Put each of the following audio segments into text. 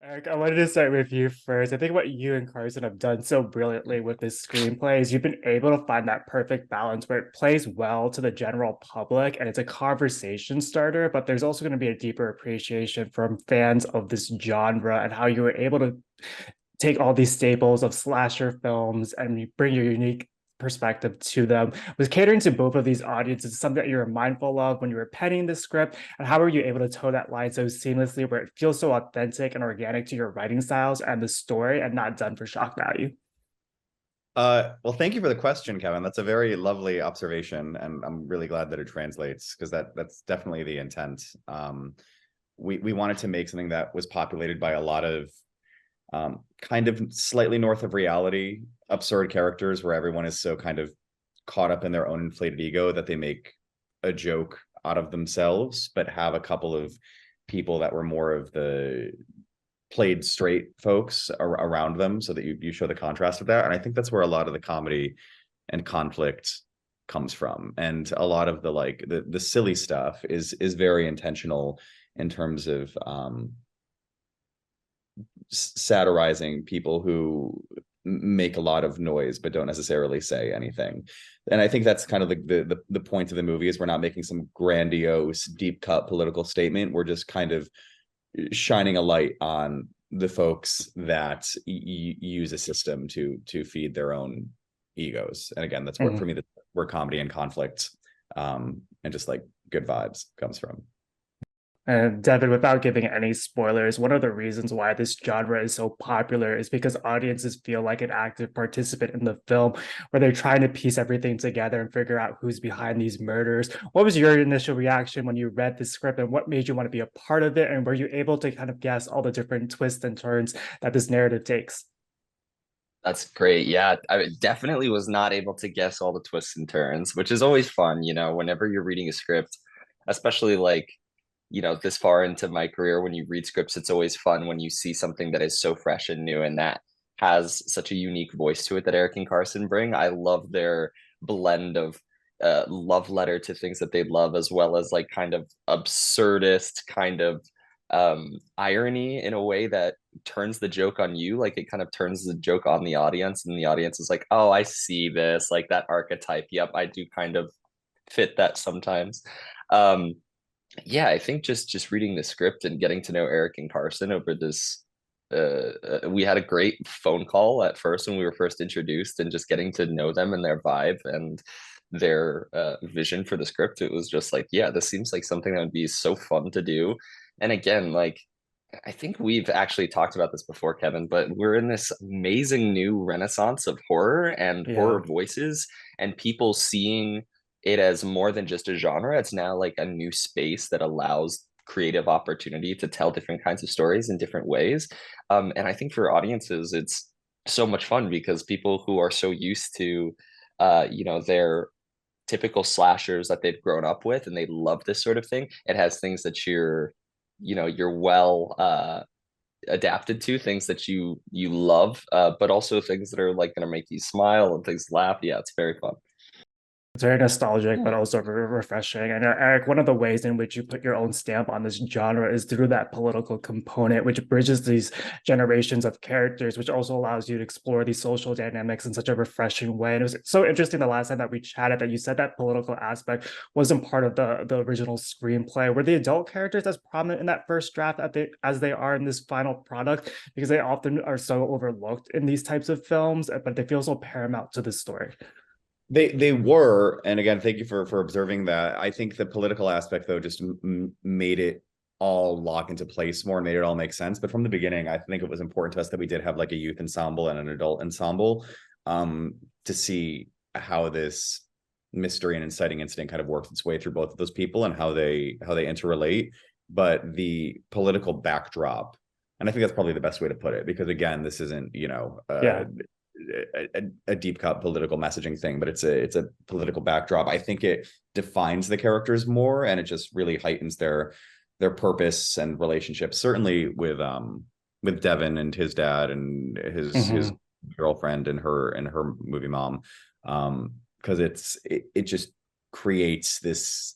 Eric, I wanted to start with you first. I think what you and Carson have done so brilliantly with this screenplay is you've been able to find that perfect balance where it plays well to the general public and it's a conversation starter, but there's also going to be a deeper appreciation from fans of this genre and how you were able to take all these staples of slasher films and you bring your unique perspective to them. Was catering to both of these audiences something that you were mindful of when you were penning the script, and how were you able to toe that line so seamlessly where it feels so authentic and organic to your writing styles and the story and not done for shock value? Well, thank you for the question, Kevin. That's a very lovely observation, and I'm really glad that it translates because that's definitely the intent. We wanted to make something that was populated by a lot of kind of slightly north of reality, absurd characters where everyone is so kind of caught up in their own inflated ego that they make a joke out of themselves, but have a couple of people that were more of the played straight folks around them so that you show the contrast of that. And I think that's where a lot of the comedy and conflict comes from. And a lot of the like the silly stuff is very intentional in terms of satirizing people who make a lot of noise but don't necessarily say anything. And I think that's kind of the point of the movie is we're not making some grandiose deep cut political statement. We're just kind of shining a light on the folks that use a system to feed their own egos. And again, that's where for me that's where comedy and conflict and just like good vibes comes from. And Devin, without giving any spoilers, one of the reasons why this genre is so popular is because audiences feel like an active participant in the film, where they're trying to piece everything together and figure out who's behind these murders. What was your initial reaction when you read the script, and what made you want to be a part of it? And were you able to kind of guess all the different twists and turns that this narrative takes? That's great. Yeah, I definitely was not able to guess all the twists and turns, which is always fun, whenever you're reading a script, especially like, this far into my career, when you read scripts, it's always fun when you see something that is so fresh and new and that has such a unique voice to it that Eric and Carson bring. I love their blend of love letter to things that they love, as well as like kind of absurdist kind of irony in a way that turns the joke on you. Like it kind of turns the joke on the audience, and the audience is like, oh, I see this, like that archetype. Yep, I do kind of fit that sometimes. um yeah, I think just reading the script and getting to know Eric and Carson over this, we had a great phone call at first when we were first introduced, and just getting to know them and their vibe and their vision for the script. It was just like, yeah, this seems like something that would be so fun to do. And again, like I think we've actually talked about this before, Kevin, but we're in this amazing new renaissance of horror and Yeah. horror voices and people seeing it as more than just a genre. It's now like a new space that allows creative opportunity to tell different kinds of stories in different ways. And I think for audiences, it's so much fun because people who are so used to, their typical slashers that they've grown up with and they love this sort of thing. It has things that you're well adapted to, things that you love, but also things that are like going to make you smile and things laugh. Yeah, it's very fun. It's very nostalgic, but also refreshing. And Eric, one of the ways in which you put your own stamp on this genre is through that political component, which bridges these generations of characters, which also allows you to explore these social dynamics in such a refreshing way. And it was so interesting the last time that we chatted that you said that political aspect wasn't part of the original screenplay. Were the adult characters as prominent in that first draft as they are in this final product? Because they often are so overlooked in these types of films, but they feel so paramount to the story. They were, and again, thank you for observing that. I think the political aspect though just made it all lock into place more and made it all make sense. But from the beginning, I think it was important to us that we did have like a youth ensemble and an adult ensemble, to see how this mystery and inciting incident kind of works its way through both of those people and how they interrelate. But the political backdrop, and I think that's probably the best way to put it, because again, this isn't, Yeah. a deep cut political messaging thing, but it's a political backdrop. I think it defines the characters more, and it just really heightens their purpose and relationships. Certainly with Devin and his dad and his Mhm. girlfriend and her movie mom, because it just creates this.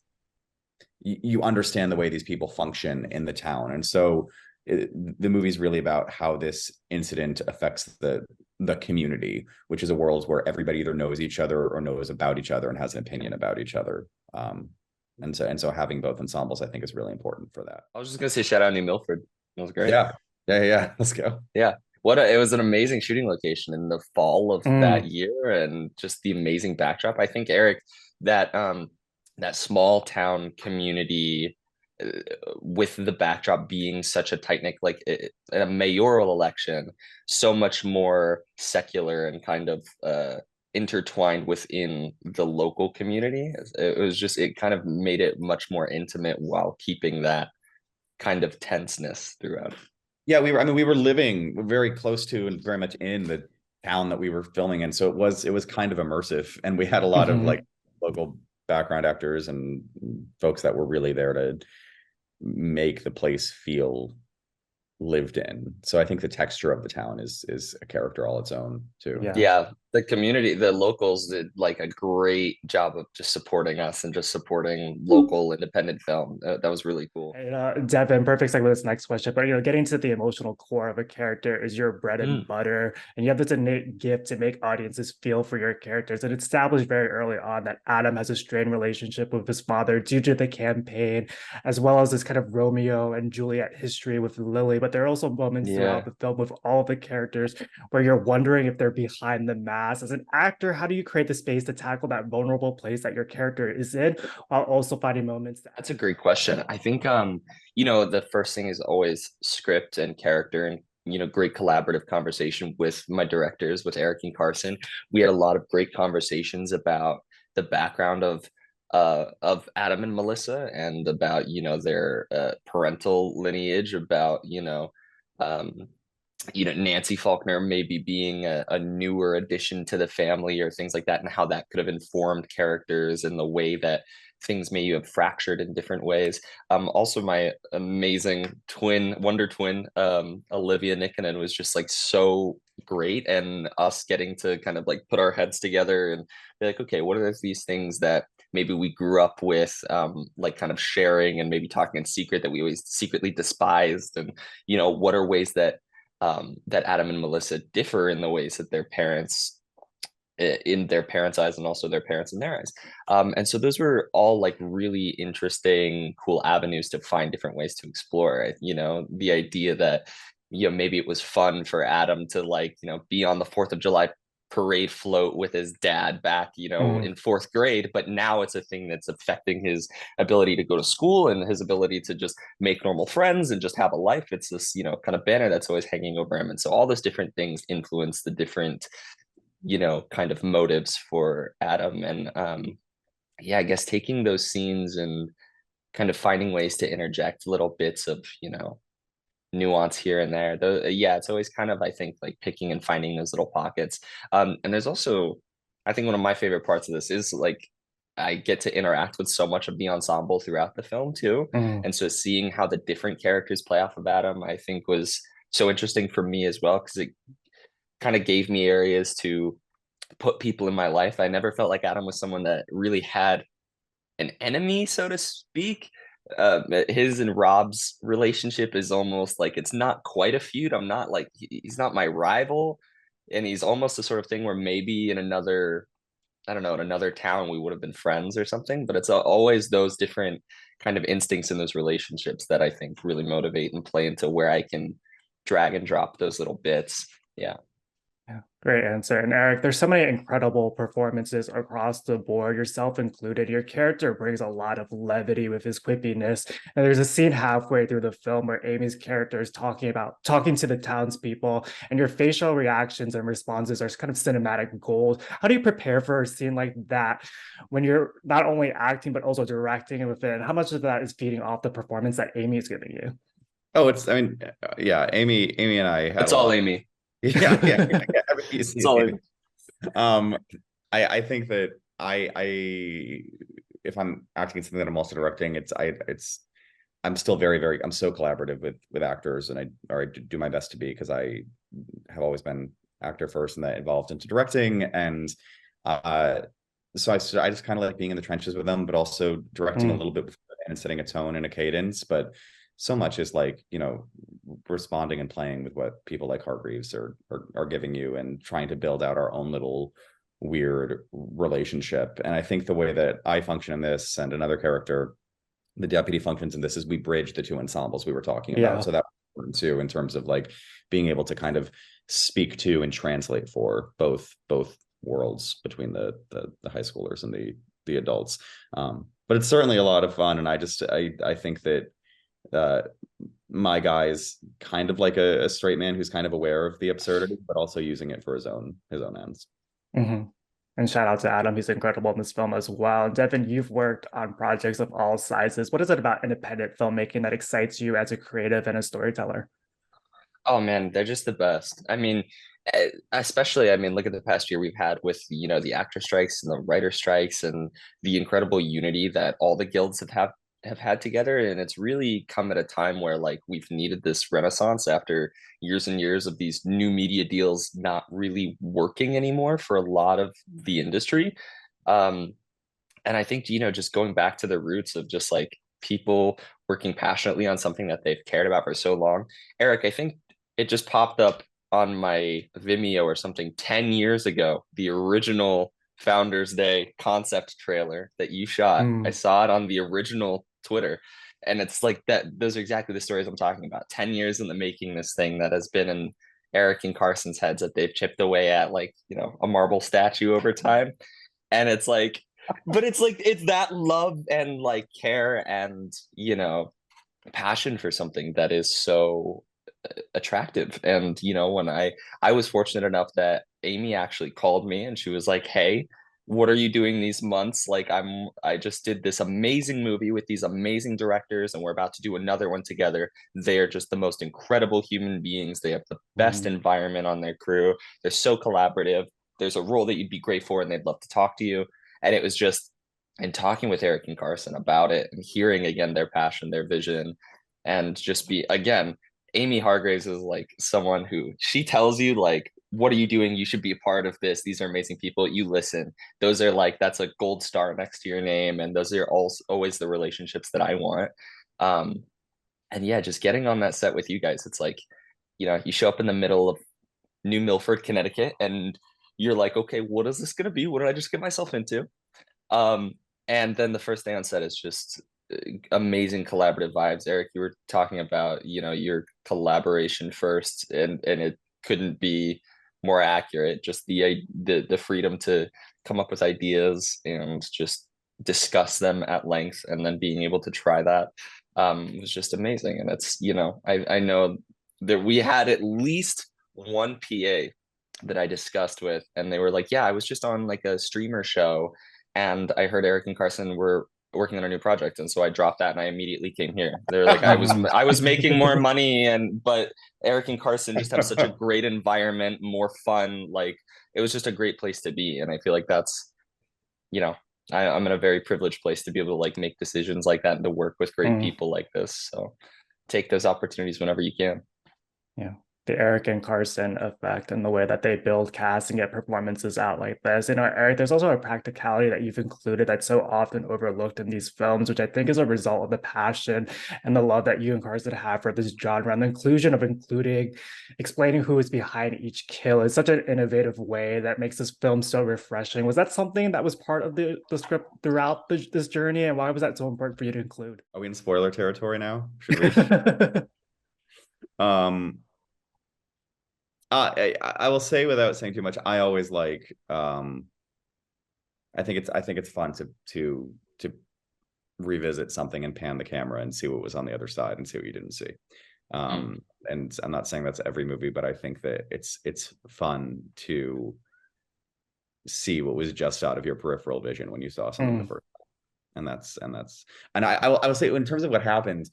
You understand the way these people function in the town, and so the movie's really about how this incident affects the community, which is a world where everybody either knows each other or knows about each other and has an opinion about each other. And so having both ensembles, I think, is really important for that. I was just gonna say shout out New Milford. It was great. Yeah. Let's go. Yeah. It was an amazing shooting location in the fall of that year, and just the amazing backdrop. I think, Eric, that small town community, with the backdrop being such a tight knit, like a mayoral election, so much more secular and kind of intertwined within the local community. It kind of made it much more intimate while keeping that kind of tenseness throughout. Yeah, we were living very close to and very much in the town that we were filming in, so it was kind of immersive, and we had a lot of like local background actors and folks that were really there to make the place feel lived in. So I think the texture of the town is a character all its own too. Yeah, the community, the locals did like a great job of just supporting us and just supporting local independent film. That was really cool. Devin, perfect segue with this next question, but getting to the emotional core of a character is your bread and butter, and you have this innate gift to make audiences feel for your characters. And it's established very early on that Adam has a strained relationship with his father due to the campaign, as well as this kind of Romeo and Juliet history with Lily. But there are also moments throughout the film with all of the characters where you're wondering if they're behind the mask. As an actor, how do you create the space to tackle that vulnerable place that your character is in, while also finding moments That's a great question. I think the first thing is always script and character, and great collaborative conversation with my directors, with Erik and Carson. We had a lot of great conversations about the background of Adam and Melissa, and about their parental lineage, about Nancy Faulkner maybe being a newer addition to the family or things like that, and how that could have informed characters in the way that things may have fractured in different ways. Also, my amazing wonder twin, Olivia Nickenen, was just like so great, and us getting to kind of like put our heads together and be like, okay, what are these things that maybe we grew up with, like kind of sharing and maybe talking in secret that we always secretly despised, and what are ways that Adam and Melissa differ in the ways that their parents, in their parents' eyes, and also their parents in their eyes. And so those were all like really interesting, cool avenues to find different ways to explore. The idea that maybe it was fun for Adam to be on the 4th of July parade float with his dad back in 4th grade, but now it's a thing that's affecting his ability to go to school and his ability to just make normal friends and just have a life. It's this kind of banner that's always hanging over him, and so all those different things influence the different kind of motives for Adam. And I guess taking those scenes and kind of finding ways to interject little bits of nuance here and there. Though, it's always kind of, I think, like picking and finding those little pockets. And there's also, I think one of my favorite parts of this is like I get to interact with so much of the ensemble throughout the film too. And so seeing how the different characters play off of Adam, I think, was so interesting for me as well, because it kind of gave me areas to put people in my life. I never felt like Adam was someone that really had an enemy, so to speak. His and Rob's relationship is almost like, it's not quite a feud. I'm not like, he's not my rival, and he's almost the sort of thing where maybe in another, I don't know, in another town we would have been friends or something. But it's always those different kind of instincts in those relationships that I think really motivate and play into where I can drag and drop those little bits. Yeah. Great answer. And Eric, there's so many incredible performances across the board, yourself included. Your character brings a lot of levity with his quippiness. And there's a scene halfway through the film where Amy's character is talking to the townspeople, and your facial reactions and responses are kind of cinematic gold. How do you prepare for a scene like that when you're not only acting, but also directing within? How much of that is feeding off the performance that Amy is giving you? Oh, Amy and I had it's all Amy. Yeah. It's all Amy. I think that I if I'm acting in something that I'm also directing, I'm still I'm so collaborative with actors, and I do my best to be, because I have always been actor first and that evolved into directing. And so I just kind of like being in the trenches with them, but also directing a little bit and setting a tone and a cadence. But so much is like, you know, responding and playing with what people like Hargreaves are giving you and trying to build out our own little weird relationship. And I think the way that I function in this and another character, the deputy, functions in this is we bridge the two ensembles we were talking about. Yeah. So that's important too, in terms of like being able to kind of speak to and translate for both worlds between the high schoolers and the adults. But it's certainly a lot of fun. And I think that uh my guy's kind of like a straight man who's kind of aware of the absurdity, but also using it for his own ends. hmm And shout out to Adam. He's incredible in this film as well. And Devin, you've worked on projects of all sizes. What is it about independent filmmaking that excites you as a creative and a storyteller? Oh man, they're just the best. I mean, especially, I mean, look at the past year we've had with, you know, the actor strikes and the writer strikes and the incredible unity that all the guilds have had together. And it's really come at a time where like we've needed this renaissance after years and years of these new media deals not really working anymore for a lot of the industry. Um, and I think, you know, just going back to the roots of just like people working passionately on something that they've cared about for so long. Erik, I think it just popped up on my Vimeo or something 10 years ago, the original Founders Day concept trailer that you shot. I Mm, saw it on the original Twitter. And it's like that, those are exactly the stories I'm talking about. 10 years in the making, this thing that has been in Erik and Carson's heads that they've chipped away at like, you know, a marble statue over time. And it's like, but it's like it's that love and like care and, you know, passion for something that is so attractive. And you know, when I was fortunate enough that Amy actually called me and she was like, hey, what are you doing these months? Like I just did this amazing movie with these amazing directors and we're about to do another one together. They are just the most incredible human beings. They have the best mm, environment on their crew. They're so collaborative. There's a role that you'd be great for and they'd love to talk to you. And it was just, and talking with Erik and Carson about it and hearing again their passion, their vision, and just be again, Amy Hargraves is like someone who she tells you like, what are you doing? You should be a part of this. These are amazing people. You listen. Those are like that's a gold star next to your name, and those are also always the relationships that I want. Um, and yeah, just getting on that set with you guys, it's like, you know, you show up in the middle of New Milford, Connecticut, and you're like, okay, what is this gonna be? What did I just get myself into? Um, and then the first day on set is just amazing collaborative vibes. Erik, you were talking about, you know, your collaboration first, and it couldn't be more accurate. Just the freedom to come up with ideas and just discuss them at length, and then being able to try that was just amazing. And it's, you know, I know that we had at least one PA that I discussed with, and they were like, "Yeah, I was just on like a streamer show." And I heard Erik and Carson were working on a new project, and so I dropped that and I immediately came here. They're like, mm. I was making more money, and but Erik and Carson just have such a great environment, more fun. Like it was just a great place to be, and I feel like that's, you know, I'm in a very privileged place to be able to like make decisions like that and to work with great Mm. people like this. So take those opportunities whenever you can. Yeah. The Erik and Carson effect and the way that they build casts and get performances out like this. You know, Erik, there's also a practicality that you've included that's so often overlooked in these films, which I think is a result of the passion and the love that you and Carson have for this genre. And the inclusion of including explaining who is behind each kill is such an innovative way that makes this film so refreshing. Was that something that was part of the script throughout this journey? And why was that so important for you to include? Are we in spoiler territory now? Should we? um I will say without saying too much, I always like I think it's fun to revisit something and pan the camera and see what was on the other side and see what you didn't see. Mm, And I'm not saying that's every movie, but I think that it's fun to see what was just out of your peripheral vision when you saw something the Mm, first time. And I will say in terms of what happened,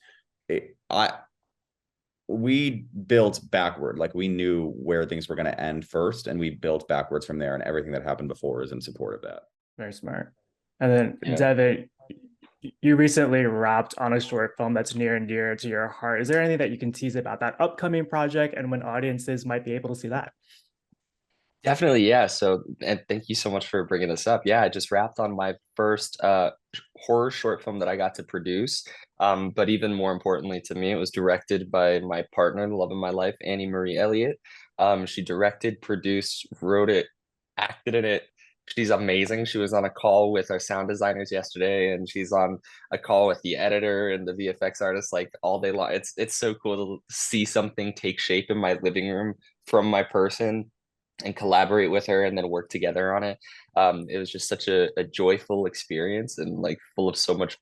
I we built backward. Like we knew where things were going to end first, and we built backwards from there, and everything that happened before is in support of that. very smart. And then yeah. Devin, you recently wrapped on a short film that's near and dear to your heart. Is there anything that you can tease about that upcoming project and when audiences might be able to see that? Definitely, yeah. So, and thank you so much for bringing this up. Yeah, I just wrapped on my first horror short film that I got to produce. But even more importantly to me, it was directed by my partner, the love of my life, Annie Marie Elliott. She directed, produced, wrote it, acted in it. She's amazing. She was on a call with our sound designers yesterday, and she's on a call with the editor and the VFX artist like all day long. It's so cool to see something take shape in my living room from my person and collaborate with her and then work together on it. It was just such a joyful experience and like full of so much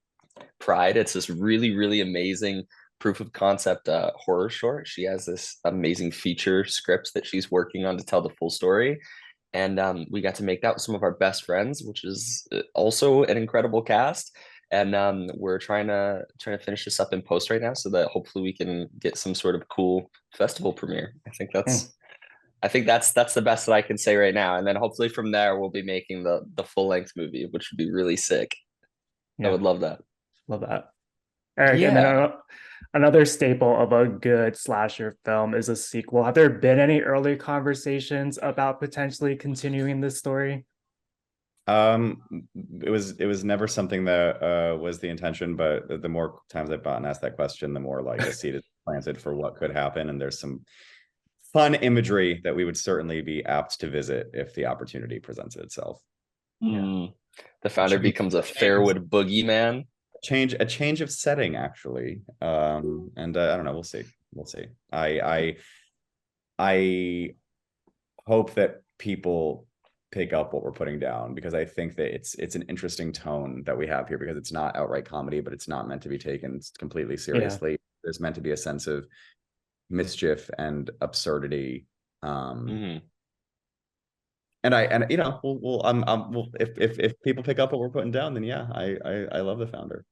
pride. It's this really, really amazing proof of concept horror short. She has this amazing feature scripts that she's working on to tell the full story. And we got to make that with some of our best friends, which is also an incredible cast. And we're trying to finish this up in post right now, so that hopefully we can get some sort of cool festival premiere. I think that's the best that I can say right now. And then hopefully from there we'll be making the full length movie, which would be really sick. I Yeah, would love that. love that. Eric, and then Yeah. another staple of a good slasher film is a sequel. Have there been any early conversations about potentially continuing this story? Um, it was never something that was the intention, but the more times I've gotten asked that question, the more like the seed is planted for what could happen. And there's some fun imagery that we would certainly be apt to visit if the opportunity presents itself. Yeah. The founder becomes a Fairwood boogeyman. A change of setting, actually. And I don't know, we'll see. I hope that people pick up what we're putting down, because I think that it's an interesting tone that we have here, because it's not outright comedy, but it's not meant to be taken completely seriously. There's meant to be a sense of mischief and absurdity. And we'll if people pick up what we're putting down, then yeah, I love the founder.